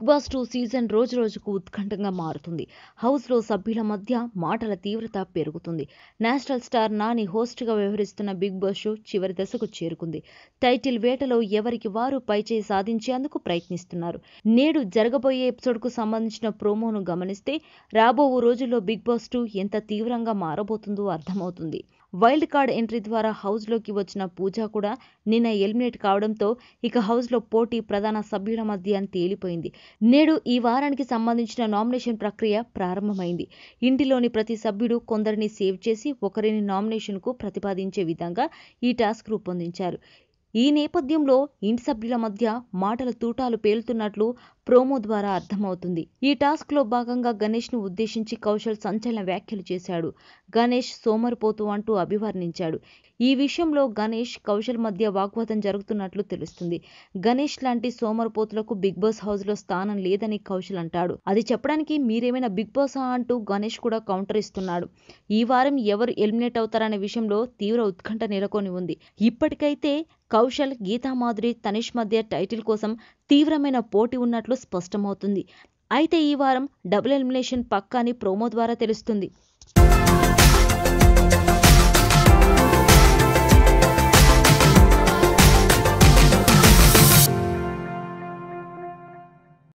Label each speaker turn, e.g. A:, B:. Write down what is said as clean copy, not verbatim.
A: Big boss 2 season రోజురోజుకు ఉత్కంఠంగా మారుతుంది. హౌస్లో సభ్యుల మధ్య మాటల తీవ్రత పెరుగుతుంది. నేషనల్ స్టార్ నాని హోస్ట్గా వ్యవహరిస్తున్న బిగ్ బాస్ షో చివరి దశకు చేరుకుంది. టైటిల్ వేటలో ఎవరికి వారు పైచేయి సాధించేందుకు ప్రయత్నిస్తున్నారు. నేడు జరగబోయే ఎపిసోడ్కు సంబంధించిన ప్రోమోను గమనిస్తే రాబో రోజుల్లో బిగ్ బాస్ 2 ఎంత తీవ్రంగా మారబోతుందో అర్థమవుతుంది. వైల్డ్ కార్డ్ ఎంట్రీ ద్వారా హౌస్లోకి వచ్చిన పూజ కూడా నిన్న ఎలిమినేట్ కావడంతో ఇక హౌస్లో పోటీ ప్రధాన సభ్యుల మధ్య తేలిపోయింది. నేడు ఈ వారానికి సంబంధించిన నామినేషన్ ప్రక్రియ ప్రారంభమైంది. ఇంటిలోని ప్రతి సభ్యుడు కొందరిని సేవ్ చేసి ఒకరిని నామినేషన్కు ప్రతిపాదించే విధంగా ఈ టాస్క్ రూపొందించారు. ఈ నేపథ్యంలో ఇంటి సభ్యుల మధ్య మాటల తూటాలు పేలుతున్నట్లు ప్రోమో ద్వారా అర్థమవుతుంది. ఈ టాస్క్లో భాగంగా గణేష్ను ఉద్దేశించి కౌశల్ సంచలన వ్యాఖ్యలు చేశాడు. గణేష్ సోమరిపోతు అంటూ అభివర్ణించాడు. ఈ విషయంలో గణేష్, కౌశల్ మధ్య వాగ్వాదం జరుగుతున్నట్లు తెలుస్తుంది. గణేష్ లాంటి సోమరిపోతులకు బిగ్ బాస్ హౌస్లో స్థానం లేదని కౌశల్ అంటాడు. అది చెప్పడానికి మీరేమైనా బిగ్ బాసా అంటూ గణేష్ కూడా కౌంటర్ ఇస్తున్నాడు. ఈ వారం ఎవరు ఎలిమినేట్ అవుతారనే విషయంలో తీవ్ర ఉత్కంఠ నెలకొని ఉంది. ఇప్పటికైతే కౌశల్, గీతామాధురి, తనిష్ మధ్య టైటిల్ కోసం తీవ్రమైన పోటీ ఉన్నట్లు స్పష్టమవుతుంది. అయితే ఈ వారం డబుల్ ఎలిమినేషన్ పక్కా అని ప్రోమో ద్వారా తెలుస్తుంది.